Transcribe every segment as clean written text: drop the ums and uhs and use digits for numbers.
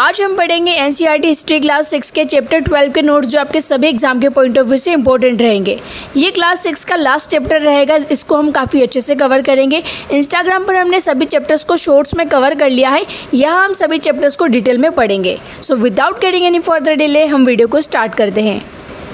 आज हम पढ़ेंगे एनसीईआरटी हिस्ट्री क्लास 6 के चैप्टर 12 के नोट्स जो आपके सभी एग्जाम के पॉइंट ऑफ व्यू से इंपॉर्टेंट रहेंगे। ये क्लास 6 का लास्ट चैप्टर रहेगा, इसको हम काफ़ी अच्छे से कवर करेंगे। इंस्टाग्राम पर हमने सभी चैप्टर्स को शॉर्ट्स में कवर कर लिया है, यहाँ हम सभी चैप्टर्स को डिटेल में पढ़ेंगे। So without getting any further delay हम वीडियो को स्टार्ट करते हैं।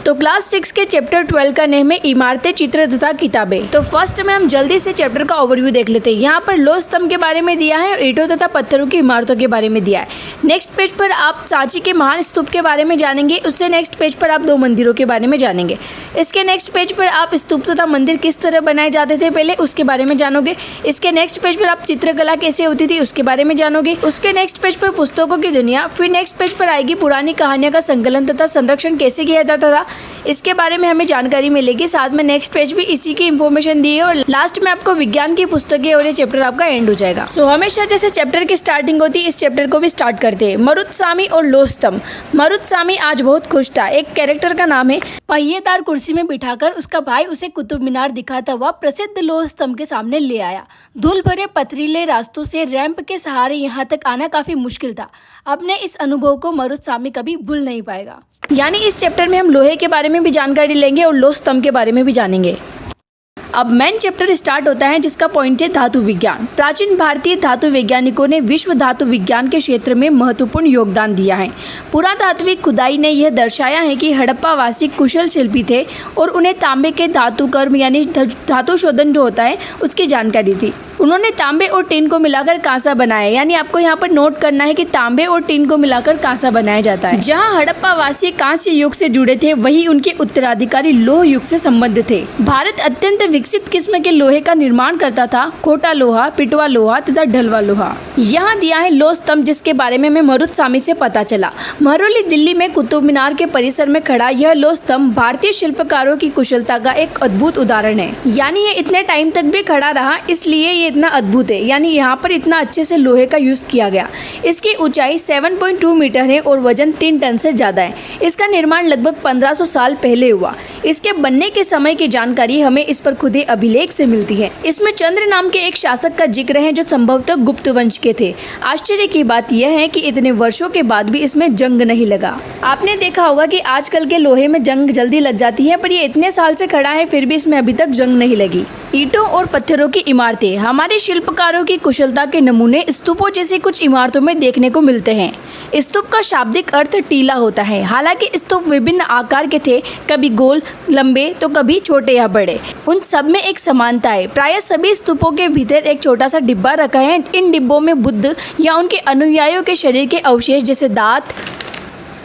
तो क्लास 6 के चैप्टर 12 का नेम है इमारतें, चित्र तथा किताबें। तो फर्स्ट में हम जल्दी से चैप्टर का ओवरव्यू देख लेते हैं। यहाँ पर लोह स्तंभ के बारे में दिया है और ईंटों तथा पत्थरों की इमारतों के बारे में दिया है। नेक्स्ट पेज पर आप सांची के महान स्तूप के बारे में जानेंगे। उससे नेक्स्ट पेज पर आप 2 मंदिरों के बारे में जानेंगे। इसके नेक्स्ट पेज पर आप स्तूप तथा मंदिर किस तरह बनाए जाते थे पहले उसके बारे में जानोगे। इसके नेक्स्ट पेज पर आप चित्रकला कैसे होती थी उसके बारे में जानोगे। उसके नेक्स्ट पेज पर पुस्तकों की दुनिया, फिर नेक्स्ट पेज पर आएगी पुरानी कहानियों का संकलन तथा संरक्षण कैसे किया जाता था, इसके बारे में हमें जानकारी मिलेगी। साथ में नेक्स्ट पेज भी इसी की इंफॉर्मेशन दी है और लास्ट में आपको विज्ञान की पुस्तकें और ये चैप्टर आपका एंड हो जाएगा। सो हमेशा जैसे चैप्टर की स्टार्टिंग होती है इस चैप्टर को भी स्टार्ट करते हैं। मरुत्सामी और लोह स्तंभ। मरुत्सामी आज बहुत खुश था। एक कैरेक्टर का नाम है। पहिएदार कुर्सी में बिठाकर उसका भाई उसे कुतुब मीनार दिखाता हुआ प्रसिद्ध लोह स्तंभ के सामने ले आया। धूल भरे पथरीले रास्तों से रैंप के सहारे यहाँ तक आना काफी मुश्किल था। अपने इस अनुभव को मरुत्सामी कभी भूल नहीं पाएगा। यानी इस चैप्टर में हम लोहे के बारे में भी जानकारी लेंगे और लोह स्तंभ के बारे में भी जानेंगे। अब मेन चैप्टर स्टार्ट होता है जिसका पॉइंट है धातु विज्ञान। प्राचीन भारतीय धातु वैज्ञानिकों ने विश्व धातु विज्ञान के क्षेत्र में महत्वपूर्ण योगदान दिया है। पुरातात्विक खुदाई ने यह दर्शाया है कि हड़प्पावासी कुशल शिल्पी थे और उन्हें तांबे के धातु कर्म यानी धातु शोधन जो होता है उसकी जानकारी थी। उन्होंने तांबे और टिन को मिलाकर कांसा बनाया। यानी आपको यहाँ पर नोट करना है कि तांबे और टिन को मिलाकर कांसा बनाया जाता है। जहाँ हड़प्पावासी कांस्य युग से जुड़े थे वही उनके उत्तराधिकारी लोह युग से संबद्ध थे। भारत अत्यंत विकसित किस्म के लोहे का निर्माण करता था। खोटा लोहा, पिटवा लोहा तथा ढलवा लोहा। यहाँ दिया है लोह स्तंभ जिसके बारे में हमें मरुत्सामी से पता चला। महरौली दिल्ली में कुतुब मीनार के परिसर में खड़ा यह लोह स्तंभ भारतीय शिल्पकारों की कुशलता का एक अद्भुत उदाहरण है। यानी ये इतने टाइम तक भी खड़ा रहा इसलिए ये इतना अद्भुत है। यानी यहाँ पर इतना अच्छे से लोहे का यूज किया गया। इसकी ऊंचाई 7.2 मीटर है और वजन 3 टन से ज्यादा है। इसका निर्माण लगभग 1500 साल पहले हुआ। इसके बनने के समय की जानकारी हमें इस पर खुदे अभिलेख से मिलती है। इसमें चंद्र नाम के एक शासक का जिक्र है जो संभवतः गुप्त वंश के थे। आश्चर्य की बात यह है कि इतने वर्षों के बाद भी इसमें जंग नहीं लगा। आपने देखा होगा कि आजकल के लोहे में जंग जल्दी लग जाती है, पर ये इतने साल से खड़ा है फिर भी इसमें अभी तक जंग नहीं लगी। ईंटों और पत्थरों की इमारतें। हमारे शिल्पकारों की कुशलता के नमूने स्तूपों जैसी कुछ इमारतों में देखने को मिलते हैं। स्तूप का शाब्दिक अर्थ टीला होता है। हालांकि स्तूप विभिन्न आकार के थे, कभी गोल, लंबे तो कभी छोटे या बड़े। उन सब में एक समानता है। प्रायः सभी स्तूपों के भीतर एक छोटा सा डिब्बा रखा है। इन डिब्बों में बुद्ध या उनके अनुयायियों के शरीर के अवशेष जैसे दांत,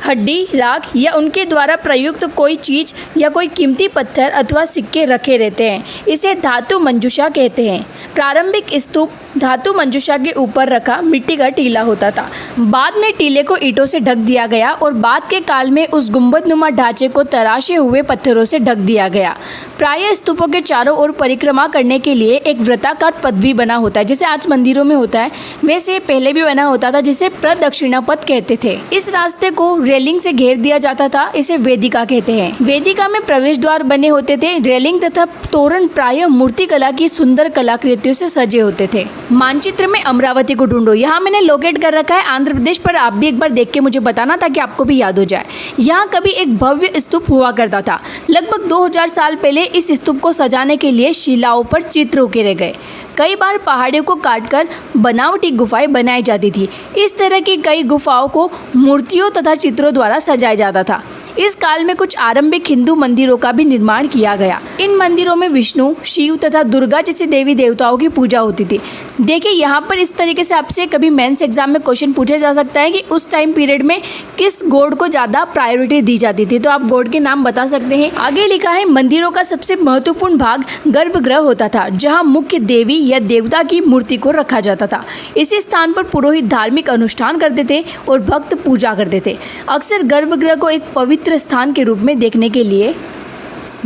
हड्डी, राख या उनके द्वारा प्रयुक्त कोई चीज या कोई कीमती पत्थर अथवा सिक्के रखे रहते हैं। इसे धातु मंजूषा कहते हैं। प्रारंभिक स्तूप धातु मंजूषा के ऊपर रखा मिट्टी का टीला होता था। बाद में टीले को ईंटों से ढक दिया गया और बाद के काल में उस गुंबदनुमा ढांचे को तराशे हुए पत्थरों से ढक दिया गया। प्रायः स्तूपों के चारों ओर परिक्रमा करने के लिए एक वृत्ताकार पथ भी बना होता है। जैसे आज मंदिरों में होता है वैसे पहले भी बना होता था, जिसे प्रदक्षिणा पथ कहते थे। इस रास्ते को रेलिंग से घेर दिया जाता था। इसे वेदिका कहते हैं। वेदिका में प्रवेश द्वार बने होते थे। रेलिंग तथा तोरण प्रायः मूर्तिकला की सुंदर कलाकृतियों से सजे होते थे। मानचित्र में अमरावती को ढूंढो। यहाँ मैंने लोकेट कर रखा है आंध्र प्रदेश, पर आप भी एक बार देख के मुझे बताना ताकि आपको भी याद हो जाए। यहाँ कभी एक भव्य स्तूप हुआ करता था। लगभग 2000 साल पहले इस स्तूप को सजाने के लिए शिलाओं पर चित्र उकेरे गए। कई बार पहाड़ियों को काटकर बनावटी गुफाएं बनाई जाती थी। इस तरह की कई गुफाओं को मूर्तियों तथा चित्रों द्वारा सजाया जाता था। इस काल में कुछ आरंभिक हिंदू मंदिरों का भी निर्माण किया गया। इन मंदिरों में विष्णु, शिव तथा दुर्गा जैसे देवी देवताओं की पूजा होती थी। देखिए यहाँ पर इस तरीके से आपसे कभी मेंस एग्जाम में क्वेश्चन पूछा जा सकता है कि उस टाइम पीरियड में किस गॉड को ज्यादा प्रायोरिटी दी जाती थी, तो आप गॉड के नाम बता सकते हैं। आगे लिखा है मंदिरों का सबसे महत्वपूर्ण भाग गर्भगृह होता था, जहाँ मुख्य देवी या देवता की मूर्ति को रखा जाता था। इसी स्थान पर पुरोहित धार्मिक अनुष्ठान करते थे और भक्त पूजा करते थे। अक्सर गर्भगृह को एक पवित्र स्थान के रूप में देखने के लिए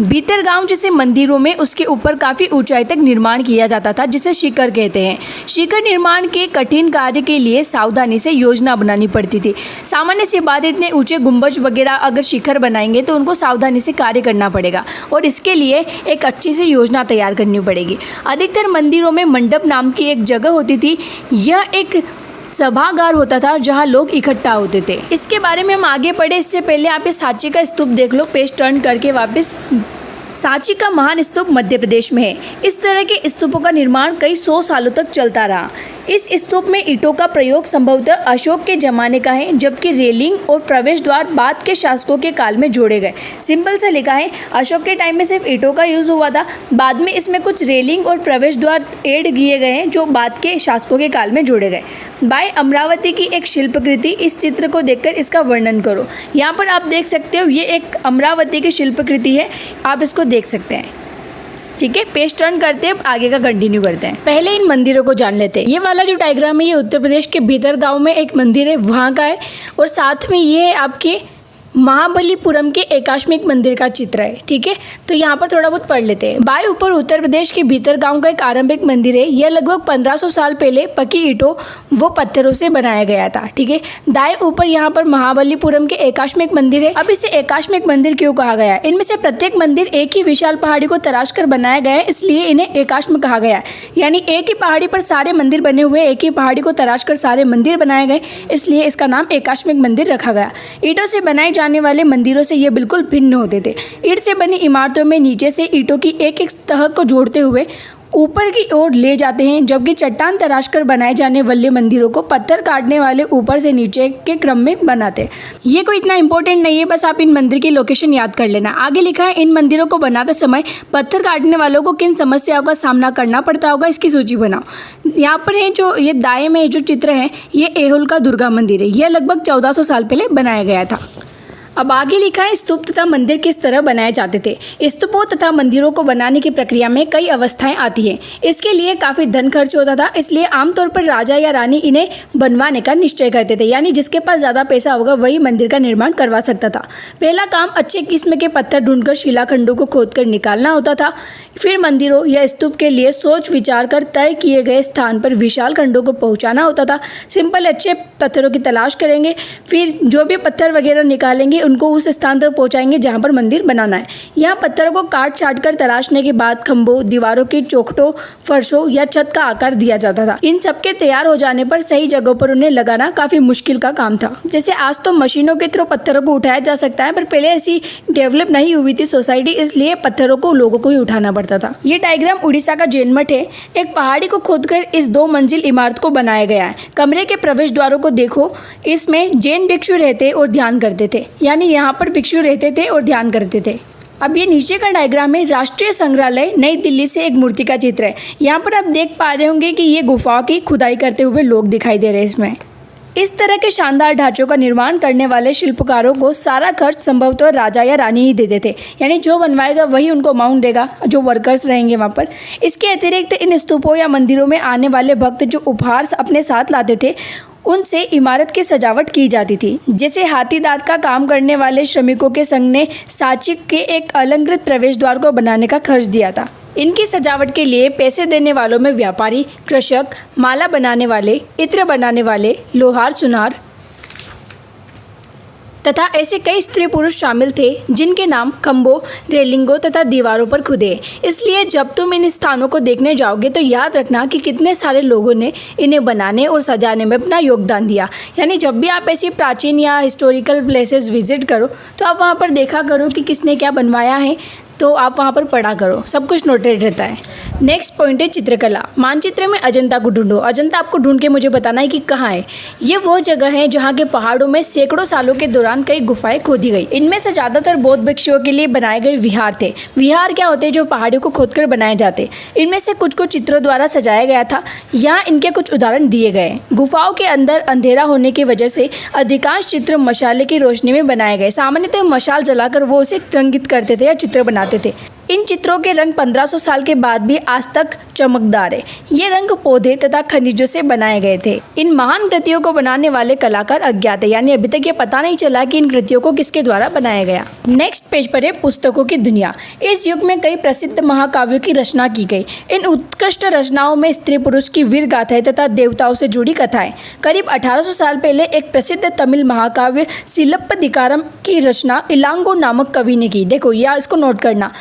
भीतर गांव जैसे मंदिरों में उसके ऊपर काफी ऊंचाई तक निर्माण किया जाता था, जिसे शिखर कहते हैं। शिखर निर्माण के कठिन कार्य के लिए सावधानी से योजना बनानी पड़ती थी। सामान्य सी बात है, इतने ऊंचे गुंबज वगैरह अगर शिखर बनाएंगे तो उनको सावधानी से कार्य करना पड़ेगा और इसके लिए एक अच्छी सी योजना तैयार करनी पड़ेगी। अधिकतर मंदिरों में मंडप नाम की एक जगह होती थी। यह एक सभागार होता था जहां लोग इकट्ठा होते थे। इसके बारे में हम आगे पढ़े इससे पहले आप ये सांची का स्तूप देख लो, पेज टर्न करके वापस। सांची का महान स्तूप मध्य प्रदेश में है। इस तरह के स्तूपों का निर्माण कई 100 सालों तक चलता रहा। इस स्तूप में ईंटों का प्रयोग संभवतः अशोक के जमाने का है, जबकि रेलिंग और प्रवेश द्वार बाद के शासकों के काल में जोड़े गए। सिंपल से लिखा है, अशोक के टाइम में सिर्फ ईंटों का यूज़ हुआ था, बाद में इसमें कुछ रेलिंग और प्रवेश द्वार ऐड किए गए हैं जो बाद के शासकों के काल में जोड़े गए। बाय अमरावती की एक शिल्पकृति, इस चित्र को देखकर इसका वर्णन करो। यहाँ पर आप देख सकते हो ये एक अमरावती की शिल्पकृति है, आप इसको देख सकते हैं। ठीक है, पेज टर्न करते हैं, आगे का कंटिन्यू करते हैं। पहले इन मंदिरों को जान लेते हैं। ये वाला जो डायग्राम है ये उत्तर प्रदेश के भीतर गांव में एक मंदिर है, वहाँ का है, और साथ में ये है आपके महाबलीपुरम के एकाश्मिक मंदिर का चित्र है। ठीक है, तो यहाँ पर थोड़ा बहुत पढ़ लेते हैं। बाएं ऊपर उत्तर प्रदेश के भीतर गांव का एक आरंभिक मंदिर है। यह लगभग 1500 साल पहले पकी ईंटों व पत्थरों से बनाया गया था। ठीक है, दाएं ऊपर यहाँ पर महाबलीपुरम के एकाश्मिक मंदिर है। अब इसे एकाश्मिक मंदिर क्यों कहा गया है? इनमें से प्रत्येक मंदिर एक ही विशाल पहाड़ी को तराश कर बनाया गया है, इसलिए इन्हें एकाश्म कहा गया है। यानी एक ही पहाड़ी पर सारे मंदिर बने हुए, एक ही पहाड़ी को तराश कर सारे मंदिर बनाए गए, इसलिए इसका नाम एकाश्मिक मंदिर रखा गया। ईंटों से बनाए जाने वाले मंदिरों से ये बिल्कुल भिन्न होते थे। ईंट से बनी इमारतों में नीचे से ईंटों की एक एक तह को जोड़ते हुए ऊपर की ओर ले जाते हैं, जबकि चट्टान तराश कर बनाए जाने वाले मंदिरों को पत्थर काटने वाले ऊपर से नीचे के क्रम में बनाते हैं। ये कोई इतना इंपॉर्टेंट नहीं है, बस आप इन मंदिर की लोकेशन याद कर लेना। आगे लिखा है, इन मंदिरों को बनाते समय पत्थर काटने वालों को किन समस्याओं का सामना करना पड़ता होगा, इसकी सूची बनाओ। यहाँ पर है जो ये दाएं में जो चित्र है, ये एहुल का दुर्गा मंदिर है। यह लगभग 1400 साल पहले बनाया गया था। अब आगे लिखा है, स्तूप तथा मंदिर किस तरह बनाए जाते थे। स्तूपों तथा मंदिरों को बनाने की प्रक्रिया में कई अवस्थाएं आती हैं। इसके लिए काफ़ी धन खर्च होता था, इसलिए आमतौर पर राजा या रानी इन्हें बनवाने का निश्चय करते थे। यानी जिसके पास ज़्यादा पैसा होगा वही मंदिर का निर्माण करवा सकता था। पहला काम अच्छे किस्म के पत्थर ढूंढकर शिलाखंडों को खोदकर निकालना होता था। फिर मंदिरों या स्तूप के लिए सोच विचार कर तय किए गए स्थान पर विशाल खंडों को पहुँचाना होता था। सिंपल अच्छे पत्थरों की तलाश करेंगे, फिर जो भी पत्थर वगैरह निकालेंगे उनको उस स्थान पर पहुंचाएंगे जहां पर मंदिर बनाना है। यहाँ पत्थरों को काट छाट कर तराशने के बाद खंभों, दीवारों की चौखटों, फर्शों या छत का आकार दिया जाता था। इन सब के तैयार हो जाने पर सही जगहों पर उन्हें लगाना काफी मुश्किल का काम था। जैसे आज तो मशीनों के थ्रू पत्थरों को उठाया जा सकता है, पर पहले ऐसी डेवलप नहीं हुई थी सोसाइटी, इसलिए पत्थरों को लोगों को ही उठाना पड़ता था। ये डायग्राम उड़ीसा का जैन मठ है। एक पहाड़ी को खोदकर इस 2 मंजिल इमारत को बनाया गया है। कमरे के प्रवेश द्वारों को देखो, इसमें जैन भिक्षु रहते और ध्यान करते थे। यानी यहाँ पर भिक्षु रहते थे और ध्यान करते थे। अब ये नीचे का डायग्राम है राष्ट्रीय संग्रहालय नई दिल्ली से एक मूर्ति का चित्र है। यहाँ पर आप देख पा रहे होंगे कि ये गुफाओं की खुदाई करते हुए लोग दिखाई दे रहे हैं इसमें। इस तरह के शानदार ढांचों का निर्माण करने वाले शिल्पकारों को सारा खर्च संभवतः राजा या रानी ही दे देते। यानी जो बनवाएगा वही उनको अमाउंट देगा, जो वर्कर्स रहेंगे वहाँ पर। इसके अतिरिक्त इन स्तूपों या मंदिरों में आने वाले भक्त जो उपहार अपने साथ लाते थे, उनसे इमारत की सजावट की जाती थी। जैसे हाथी दांत का काम करने वाले श्रमिकों के संघ ने सांची के एक अलंकृत प्रवेश द्वार को बनाने का खर्च दिया था। इनकी सजावट के लिए पैसे देने वालों में व्यापारी, कृषक, माला बनाने वाले, इत्र बनाने वाले, लोहार, सुनार तथा ऐसे कई स्त्री पुरुष शामिल थे जिनके नाम खंभों, रेलिंगों तथा दीवारों पर खुदे। इसलिए जब तुम इन स्थानों को देखने जाओगे तो याद रखना कि कितने सारे लोगों ने इन्हें बनाने और सजाने में अपना योगदान दिया। यानी जब भी आप ऐसी प्राचीन या हिस्टोरिकल प्लेसेस विजिट करो तो आप वहाँ पर देखा करो कि किसने क्या बनवाया है, तो आप वहाँ पर पढ़ा करो, सब कुछ नोटेड रहता है। नेक्स्ट पॉइंट है चित्रकला। मानचित्र में अजंता को ढूंढो। अजंता आपको ढूंढ के मुझे बताना है कि कहाँ है। ये वो जगह है जहाँ के पहाड़ों में सैकड़ों सालों के दौरान कई गुफाएं खोदी गई। इनमें से ज़्यादातर बौद्ध भिक्षुओं के लिए बनाए गए विहार थे। विहार क्या होते हैं? जो पहाड़ियों को खोदकर बनाए जाते। इनमें से कुछ को चित्रों द्वारा सजाया गया था। यहाँ इनके कुछ उदाहरण दिए गए। गुफाओं के अंदर अंधेरा होने की वजह से अधिकांश चित्र मशाले की रोशनी में बनाए गए। सामान्यतः मशाल जलाकर वो उसे रंगित करते थे या चित्र बनाते थे। इन चित्रों के रंग 1500 साल के बाद भी आज तक चमकदार है। ये रंग पौधे तथा खनिजों से बनाए गए थे। इन महान कृतियों को बनाने वाले कलाकार अज्ञात है, यानी अभी तक ये पता नहीं चला कि इन कृतियों को किसके द्वारा बनाया गया। नेक्स्ट पेज पर है पुस्तकों की दुनिया। इस युग में कई प्रसिद्ध महाकाव्यों की रचना की गई। इन उत्कृष्ट रचनाओं में स्त्री पुरुष की वीर गाथाएं तथा देवताओं से जुड़ी कथाएं। करीब 1800 साल पहले एक प्रसिद्ध तमिल महाकाव्य सिलप्पदिकारम की रचना इलांगो नामक कवि ने की। देखो या इसको नोट करना,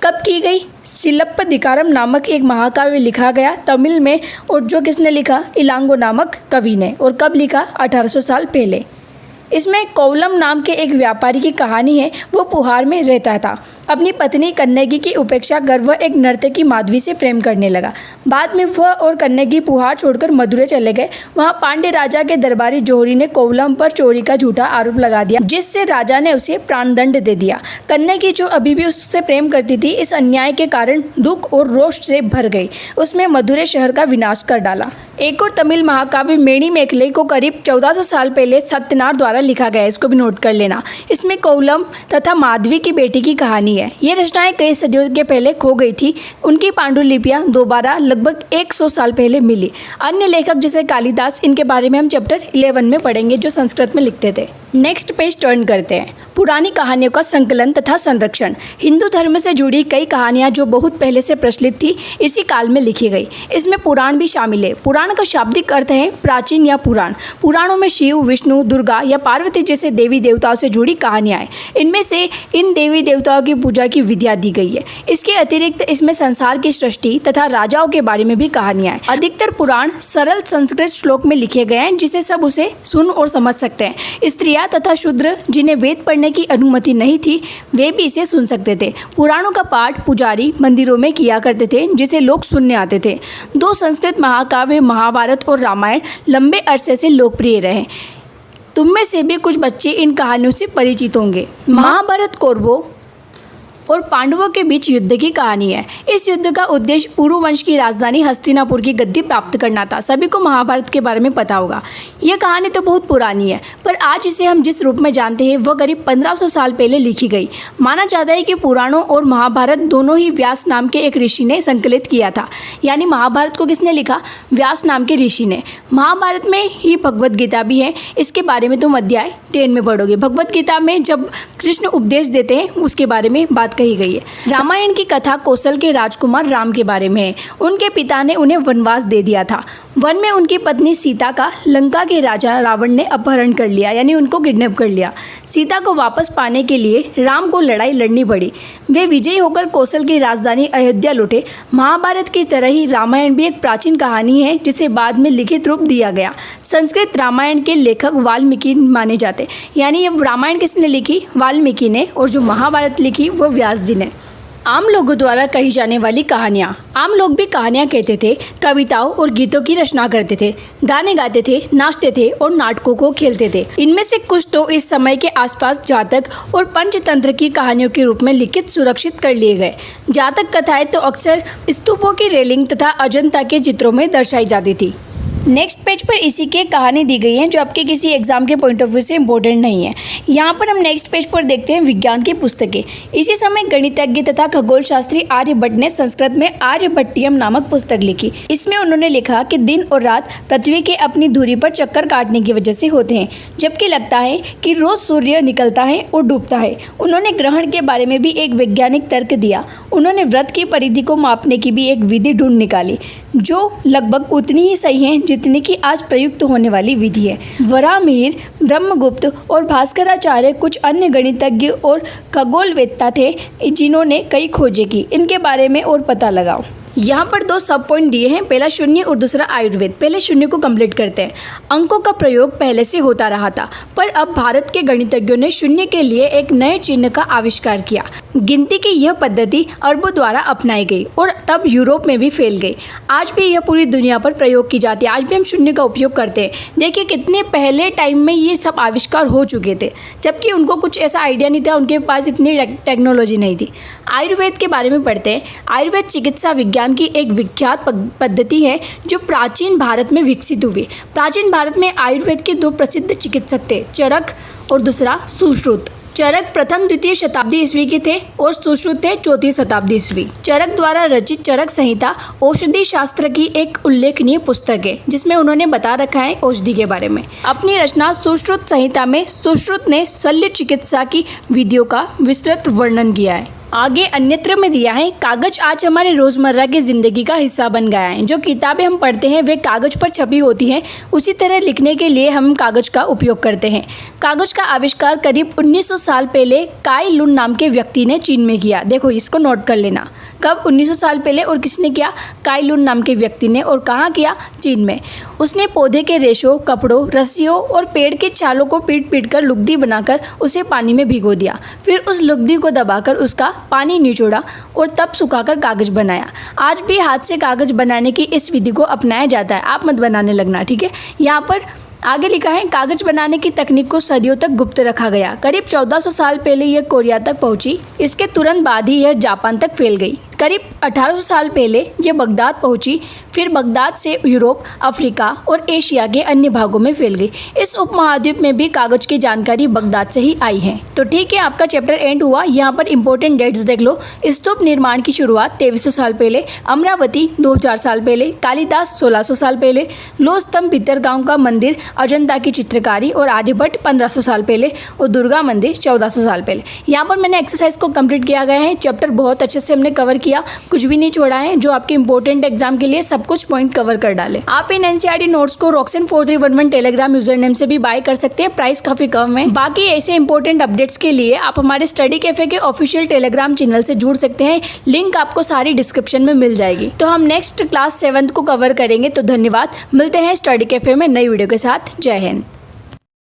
कब की गई? सिलप्पदिकारम नामक एक महाकाव्य लिखा गया तमिल में, और जो किसने लिखा? इलांगो नामक कवि ने। और कब लिखा? 1800 साल पहले। इसमें कोवलम नाम के एक व्यापारी की कहानी है। वो पुहार में रहता था। अपनी पत्नी कन्नगी की उपेक्षा कर वह एक नर्तकी माधवी से प्रेम करने लगा। बाद में वह और कन्नगी पुहार छोड़कर मदुरै चले गए। वहाँ पांड्य राजा के दरबारी जोहरी ने कोवलम पर चोरी का झूठा आरोप लगा दिया, जिससे राजा ने उसे प्राणदंड दे दिया। कन्नगी, जो अभी भी उससे प्रेम करती थी, इस अन्याय के कारण दुख और रोष से भर गई। उसने मदुरै शहर का विनाश कर डाला। एक और तमिल महाकाव्य मेणी मेखले को करीब 1400 साल पहले सत्यनार द्वारा लिखा गया है। इसको भी नोट कर लेना। इसमें कोवलम तथा माधवी की बेटी की कहानी है। ये रचनाएं कई सदियों के पहले खो गई थी। उनकी पांडुलिपियां दोबारा लगभग 100 साल पहले मिली। अन्य लेखक जैसे कालिदास, इनके बारे में हम चैप्टर 11 में पढ़ेंगे, जो संस्कृत में लिखते थे। नेक्स्ट पेज टर्न करते हैं। पुरानी कहानियों का संकलन तथा संरक्षण। हिंदू धर्म से जुड़ी कई कहानियां जो बहुत पहले से प्रचलित थी, इसी काल में लिखी गई। इसमें पुराण भी शामिल है। पुराण का शाब्दिक अर्थ है प्राचीन या पुराण। पुराणों में शिव, विष्णु, दुर्गा या पार्वती जैसे देवी देवताओं से जुड़ी कहानियां हैं। इनमें से इन देवी देवताओं की पूजा की विधियां दी गई है। इसके अतिरिक्त इसमें संसार की सृष्टि तथा राजाओं के बारे में भी कहानियां हैं। अधिकतर पुराण सरल संस्कृत श्लोक में लिखे गए हैं, जिसे सब उसे सुन और समझ सकते हैं। स्त्रियां तथा शूद्र, जिन्हें वेद पढ़ने की अनुमति नहीं थी, वे भी इसे सुन सकते थे। पुराणों का पाठ पुजारी मंदिरों में किया करते थे, जिसे लोग सुनने आते थे। 2 संस्कृत महाकाव्य महाभारत और रामायण लंबे अरसे से लोकप्रिय रहे। तुम में से भी कुछ बच्चे इन कहानियों से परिचित होंगे। महाभारत कौरवों और पांडवों के बीच युद्ध की कहानी है। इस युद्ध का उद्देश्य पुरु वंश की राजधानी हस्तिनापुर की गद्दी प्राप्त करना था। सभी को महाभारत के बारे में पता होगा। यह कहानी तो बहुत पुरानी है, पर आज इसे हम जिस रूप में जानते हैं वह करीब 1500 साल पहले लिखी गई। माना जाता है कि पुराणों और महाभारत दोनों ही व्यास नाम के एक ऋषि ने संकलित किया था। यानी महाभारत को किसने लिखा? व्यास नाम के ऋषि ने। महाभारत में ही भगवद गीता भी है। इसके बारे में तुम अध्याय 10 में पढ़ोगे। भगवद गीता में जब कृष्ण उपदेश देते हैं, उसके बारे में बात कही गई है। रामायण की कथा कौशल के राजकुमार राम के बारे में है। उनके पिता ने उन्हें वनवास दे दिया था। वन में उनकी पत्नी सीता का लंका के राजा रावण ने अपहरण कर लिया, यानी उनको किडनैप कर लिया। सीता को वापस पाने के लिए राम को लड़ाई लड़नी पड़ी। वे विजयी होकर कौशल की राजधानी अयोध्या लौटे। महाभारत की तरह ही रामायण भी एक प्राचीन कहानी है, जिसे बाद में लिखित रूप दिया गया। संस्कृत रामायण के लेखक वाल्मीकि माने जाते, यानी ये रामायण किसने लिखी? वाल्मीकि ने। और जो महाभारत लिखी वो व्यास जी ने। आम लोगों द्वारा कही जाने वाली कहानियाँ। आम लोग भी कहानियाँ कहते थे, कविताओं और गीतों की रचना करते थे, गाने गाते थे, नाचते थे और नाटकों को खेलते थे। इनमें से कुछ तो इस समय के आसपास जातक और पंचतंत्र की कहानियों के रूप में लिखित सुरक्षित कर लिए गए। जातक कथाएं तो अक्सर स्तूपों की रेलिंग तथा अजंता के चित्रों में दर्शाई जाती थी। नेक्स्ट पेज पर इसी की कहानी दी गई है, जो आपके किसी एग्जाम के पॉइंट ऑफ व्यू से इम्पोर्टेंट नहीं है। यहाँ पर हम नेक्स्ट पेज पर देखते हैं विज्ञान की पुस्तकें। इसी समय गणितज्ञ तथा खगोल शास्त्री आर्यभट्ट ने संस्कृत में आर्यभट्टियम नामक पुस्तक लिखी। इसमें उन्होंने लिखा कि दिन और रात पृथ्वी के अपनी धुरी पर चक्कर काटने की वजह से होते हैं, जबकि लगता है कि रोज सूर्य निकलता है और डूबता है। उन्होंने ग्रहण के बारे में भी एक वैज्ञानिक तर्क दिया। उन्होंने व्रत की परिधि को मापने की भी एक विधि ढूंढ निकाली, जो लगभग उतनी ही सही है जितनी की आज प्रयुक्त होने वाली विधि है। वराहमिहिर, ब्रह्मगुप्त और भास्कराचार्य कुछ अन्य गणितज्ञ और खगोलवेत्ता थे, जिन्होंने कई खोजें की। इनके बारे में और पता लगाओ। यहाँ पर 2 सब पॉइंट दिए हैं, पहला शून्य और दूसरा आयुर्वेद। पहले शून्य को कंप्लीट करते हैं। अंकों का प्रयोग पहले से होता रहा था, पर अब भारत के गणितज्ञों ने शून्य के लिए एक नए चिन्ह का आविष्कार किया। गिनती की यह पद्धति अरबों द्वारा अपनाई गई और तब यूरोप में भी फैल गई। आज भी यह पूरी दुनिया पर प्रयोग की जाती है। आज भी हम शून्य का उपयोग करते हैं। देखिए कितने पहले टाइम में ये सब आविष्कार हो चुके थे, जबकि उनको कुछ ऐसा आइडिया नहीं था, उनके पास इतनी टेक्नोलॉजी नहीं थी। आयुर्वेद के बारे में पढ़ते हैं। आयुर्वेद चिकित्सा विज्ञान की एक विख्यात पद्धति है, जो प्राचीन भारत में विकसित हुई। प्राचीन भारत में आयुर्वेद के 2 प्रसिद्ध चिकित्सक थे, चरक और दूसरा सुश्रुत। चरक प्रथम द्वितीय शताब्दी ईस्वी के थे और सुश्रुत थे 4वीं शताब्दी ईस्वी। चरक द्वारा रचित चरक संहिता औषधि शास्त्र की एक उल्लेखनीय पुस्तक है, जिसमें उन्होंने बता रखा है औषधि के बारे में। अपनी रचना सुश्रुत संहिता में सुश्रुत ने शल्य चिकित्सा की विधियों का विस्तृत वर्णन किया है। आगे अन्यत्र में दिया है, कागज आज हमारे रोजमर्रा की जिंदगी का हिस्सा बन गया है। जो किताबें हम पढ़ते हैं वे कागज पर छपी होती हैं, उसी तरह लिखने के लिए हम कागज का उपयोग करते हैं। कागज का आविष्कार करीब 1900 साल पहले काई लुन नाम के व्यक्ति ने चीन में किया। देखो इसको नोट कर लेना, कब 1900 साल पहले और किसने किया? काई लुन नाम के व्यक्ति ने। और कहाँ किया? चीन में। उसने पौधे के रेशों, कपड़ों, रस्सियों और पेड़ के छालों को पीट पीट कर लुगदी बनाकर उसे पानी में भिगो दिया। फिर उस लुगदी को दबाकर उसका पानी निचोड़ा और तब सुखाकर कागज बनाया। आज भी हाथ से कागज बनाने की इस विधि को अपनाया जाता है। आप मत बनाने लगना, ठीक है। यहाँ पर आगे लिखा है, कागज बनाने की तकनीक को सदियों तक गुप्त रखा गया। करीब 1400 साल पहले यह कोरिया तक पहुंची। इसके तुरंत बाद ही यह जापान तक फैल गई। करीब 1800 साल पहले यह बगदाद पहुंची, फिर बगदाद से यूरोप, अफ्रीका और एशिया के अन्य भागों में फैल गई। इस उपमहाद्वीप में भी कागज की जानकारी बगदाद से ही आई है। तो ठीक है, आपका चैप्टर एंड हुआ। यहाँ पर इंपॉर्टेंट डेट्स देख लो। स्तूप निर्माण की शुरुआत 2300 साल पहले, अमरावती 2000 साल पहले, कालिदास 1600 साल पहले, लो स्तंभ भितरगांव का मंदिर, अजंता की चित्रकारी और आर्यभट्ट 1500 साल पहले और दुर्गा मंदिर 1400 साल पहले। यहाँ पर मैंने एक्सरसाइज को कंप्लीट किया गया है। चैप्टर बहुत अच्छे से हमने कवर किया, कुछ भी नहीं छोड़ा है। जो आपके इंपॉर्टेंट एग्जाम के लिए सब कुछ पॉइंट कवर कर डाले। आप इन एनसीईआरटी नोट्स को रॉक्सन 4311 टेलीग्राम यूजर नेम से भी बाय कर सकते हैं। प्राइस काफी कम है। बाकी ऐसे इंपॉर्टेंट अपडेट्स के लिए आप हमारे स्टडी कैफे के ऑफिशियल टेलीग्राम चैनल से जुड़ सकते हैं। लिंक आपको सारी डिस्क्रिप्शन में मिल जाएगी। तो हम नेक्स्ट क्लास 7th को कवर करेंगे। तो धन्यवाद, मिलते हैं स्टडी कैफे में नई वीडियो के साथ। जय हिंद।